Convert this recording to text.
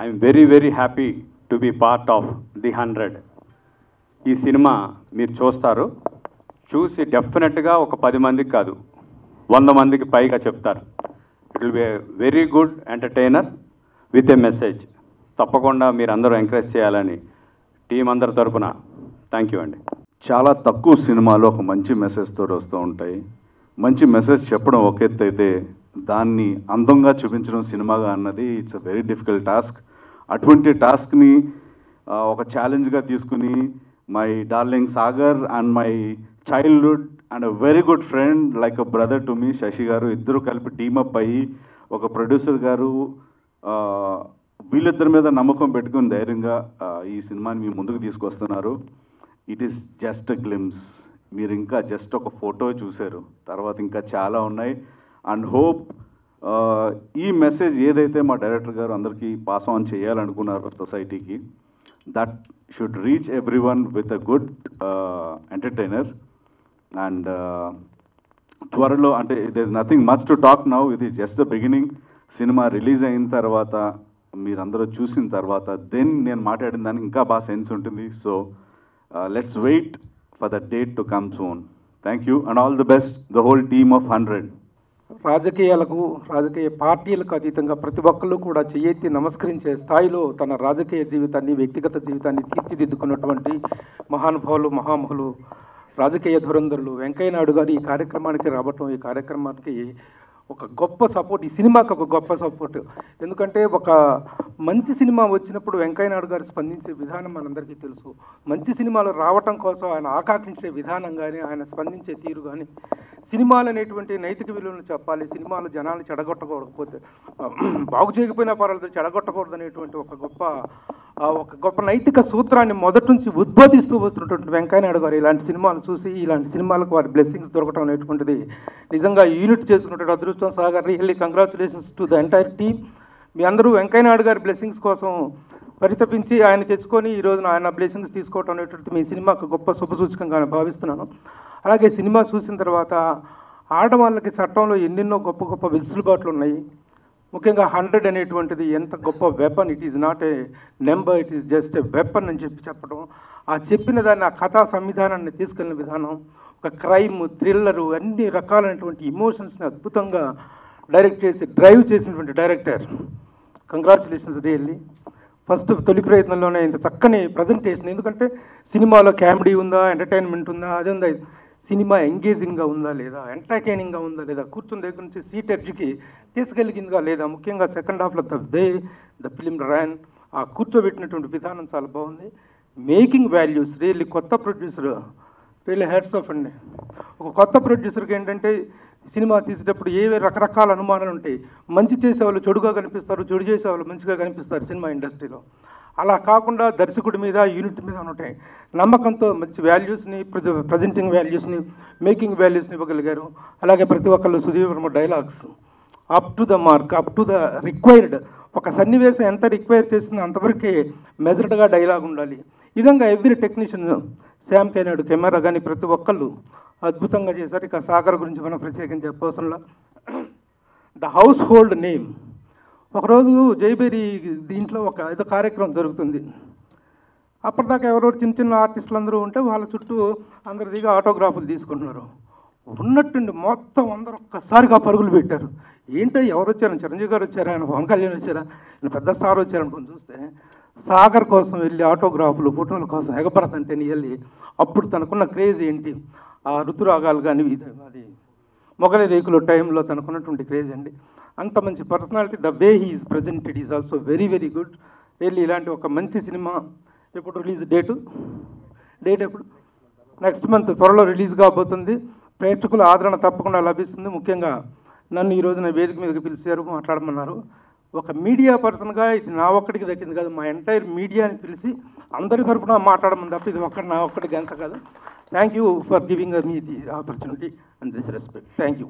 I'm very very happy to be part of the 100. ఈ cinema మీరు చూస్తారు, చూసి డెఫినెట్గా ఒక 10 మందికి కాదు 100 మందికి పైగా చెప్తారు. It will be a very good entertainer with a message. తప్పకుండా మీరు అందరూ ఎంకరేజ్ చేయాలని టీం అందరి తరపున థ్యాంక్ యూ అండి. చాలా తక్కువ సినిమాలు ఒక మంచి మెసేజ్తో వస్తూ ఉంటాయి. మంచి మెసేజ్ చెప్పడం ఒక ఎత్తు అయితే దాన్ని అందంగా చూపించడం సినిమాగా అన్నది it's a very difficult task. అటువంటి టాస్క్ని ఒక ఛాలెంజ్గా తీసుకుని my darling Sagar and my childhood and a very good friend like a brother to me Shashi గారు ఇద్దరు కలిపి టీమప్ అయ్యి ఒక ప్రొడ్యూసర్ గారు వీళ్ళిద్దరి మీద నమ్మకం పెట్టుకుని ధైర్యంగా ఈ సినిమాని మీ ముందుకు తీసుకొస్తున్నారు. It is just a glimpse. మీరు ఇంకా జస్ట్ ఒక ఫోటో చూశారు, తర్వాత ఇంకా చాలా ఉన్నాయి. అండ్ హోప్ ఈ మెసేజ్ ఏదైతే మా డైరెక్టర్ గారు అందరికీ పాస్ ఆన్ చేయాలనుకున్నారు సొసైటీకి, that should reach every one with a good entertainer. And త్వరలో అంటే there is nothing much to talk now, ఇది just the beginning. Cinema release అయిన తర్వాత మీరందరూ చూసిన తర్వాత దెన్ నేను మాట్లాడిన దానికి ఇంకా బాగా సెన్స్ ఉంటుంది. So let's wait for the date to come soon. Thank you and all the best the whole team of 100. రాజకీయాలకు రాజకీయ పార్టీలకు అతీతంగా ప్రతి ఒక్కళ్ళు కూడా చెయ్యెత్తి నమస్కరించే స్థాయిలో తన రాజకీయ జీవితాన్ని వ్యక్తిగత జీవితాన్ని తీర్చిదిద్దుకున్నటువంటి మహానుభావులు మహామహులు రాజకీయ ధురంధరులు వెంకయ్య నాయుడు గారు ఈ కార్యక్రమానికి రావటం, ఈ కార్యక్రమానికి ఒక గొప్ప సపోర్ట్, ఈ సినిమాకి ఒక గొప్ప సపోర్ట్. ఎందుకంటే ఒక మంచి సినిమా వచ్చినప్పుడు వెంకయ్య నాయుడు గారు స్పందించే విధానం మనందరికీ తెలుసు. మంచి సినిమాలు రావటం కోసం ఆయన ఆకాంక్షించే విధానం కానీ, ఆయన స్పందించే తీరు కానీ, సినిమాలు అనేటువంటి నైతిక విలువలను చెప్పాలి, సినిమాలు జనాలు చెడగొట్టకూడకపోతే బాగు చేయకపోయినా పర్వాలేదు చెడగొట్టకూడదు అనేటువంటి ఒక గొప్ప నైతిక సూత్రాన్ని మొదటి నుంచి ఉద్బోధిస్తూ వస్తున్నటువంటి వెంకయ్య నాయుడు గారు ఇలాంటి సినిమాలు చూసి ఇలాంటి సినిమాలకు వారి బ్లెస్సింగ్స్ దొరకడం అనేటువంటిది నిజంగా యూనిట్ చేసుకున్నటువంటి అదృష్టం. Sagar, really congratulations to the entire team. మీ అందరూ వెంకయ్య నాయుడు గారి బ్లెస్సింగ్స్ కోసం పరితపించి ఆయన తెచ్చుకొని ఈ రోజున ఆయన బ్లెస్సింగ్స్ తీసుకోవడం అనేటువంటి మీ సినిమాకు గొప్ప శుభసూచకంగా భావిస్తున్నాను. అలాగే సినిమా చూసిన తర్వాత ఆడవాళ్ళకి చట్టంలో ఎన్నెన్నో గొప్ప గొప్ప వెసులుబాట్లు ఉన్నాయి. ముఖ్యంగా 100 అనేటువంటిది ఎంత గొప్ప weapon. It is not a number, it is just a weapon అని చెప్పడం, ఆ చెప్పిన దాన్ని ఆ కథా సంవిధానాన్ని తీసుకెళ్ళిన విధానం, ఒక క్రైమ్ థ్రిల్లరు అన్ని రకాలైనటువంటి ఇమోషన్స్ని అద్భుతంగా డైరెక్ట్ చేసి డ్రైవ్ చేసినటువంటి డైరెక్టర్, కంగ్రాచులేషన్స్ రియల్లీ. ఫస్ట్ తొలి ప్రయత్నంలోనే ఇంత చక్కని ప్రజెంటేషన్. ఎందుకంటే సినిమాలో కామెడీ ఉందా, ఎంటర్టైన్మెంట్ ఉందా, అది ఉందా, సినిమా ఎంగేజింగ్గా ఉందా లేదా, ఎంటర్టైనింగ్గా ఉందా లేదా, కూర్చున్న దగ్గర నుంచి సీట్ ఎడ్జ్కి తీసుకెళ్ళిందా లేదా, ముఖ్యంగా సెకండ్ హాఫ్లో ద ఫిలిం ర్యాన్ ఆ కూర్చోబెట్టినటువంటి విధానం చాలా బాగుంది. మేకింగ్ వాల్యూస్ రియల్లీ కొత్త ప్రొడ్యూసర్ రియల్లీ హ్యాట్స్ ఆఫ్ అండి. ఒక కొత్త ప్రొడ్యూసర్కి ఏంటంటే సినిమా తీసేటప్పుడు ఏవే రకరకాల అనుమానాలు ఉంటాయి. మంచి చేసేవాళ్ళు చెడుగా కనిపిస్తారు, చెడు చేసేవాళ్ళు మంచిగా కనిపిస్తారు సినిమా ఇండస్ట్రీలో. అలా కాకుండా దర్శకుడి మీద యూనిట్ మీద ఉంటాయి నమ్మకంతో మంచి వాల్యూస్ని ప్రజెంటింగ్ వాల్యూస్ని మేకింగ్ వాల్యూస్ని ఇవ్వగలిగారు. అలాగే ప్రతి ఒక్కళ్ళు Sudheer Varma dialogues up to the mark, up to the required. ఒక సన్నివేశం ఎంత రిక్వైర్ చేస్తుందో అంతవరకే మెజర్డ్గా డైలాగ్ ఉండాలి. ఈ విధంగా ఎవ్రీ టెక్నీషియన్, శ్యామ్ కే నాయుడు కెమెరా కానీ ప్రతి ఒక్కళ్ళు అద్భుతంగా చేశారు. ఇక సాగర్ గురించి మనం ప్రత్యేకించి చెప్పవసరంలా. The household name. ఒకరోజు జైబేరి దీంట్లో ఏదో కార్యక్రమం జరుగుతుంది. అప్పటిదాకా ఎవరెవరు చిన్న చిన్న ఆర్టిస్టులు అందరూ ఉంటే వాళ్ళ చుట్టూ అందరు దిగా ఆటోగ్రాఫ్లు తీసుకుంటున్నారు. ఉన్నట్టుండి మొత్తం అందరూ ఒక్కసారిగా పరుగులు పెట్టారు. ఏంటో ఎవరు వచ్చారని, చిరంజీవి గారు వచ్చారా, ఆయన పవన్ కళ్యాణ్ వచ్చారా, ఆయన పెద్ద స్టార్ వచ్చారనుకుని చూస్తే సాగర్ కోసం వెళ్ళి ఆటోగ్రాఫ్లు ఫోటోల కోసం ఎగపడతంటే వెళ్ళి అప్పుడు తనకున్న క్రేజ్ ఏంటి, ఆ ఋతురాగాలు కానీ అది మొగలి రేకుల టైంలో తనకున్నటువంటి క్రేజ్ అండి. అంత మంచి personality. The way he is presented is also very very good. వెళ్ళి ఇలాంటి ఒక మంచి సినిమా ఎప్పుడు రిలీజ్ డేట్ ఎప్పుడు నెక్స్ట్ మంత్ త్వరలో రిలీజ్ కాబోతుంది. ప్రేక్షకుల ఆదరణ తప్పకుండా లభిస్తుంది. ముఖ్యంగా నన్ను ఈ రోజున వేదిక మీదకి పిలిచారు, మాట్లాడమన్నారు. ఒక మీడియా పర్సన్గా ఇది నా ఒక్కడికి దక్కింది కాదు, మా ఎంటైర్ మీడియాని పిలిచి అందరి తరఫున మాట్లాడమని తప్ప ఇది నా ఒక్కడికి ఎంత కాదు. Thank you for giving me the opportunity and this respect. Thank you.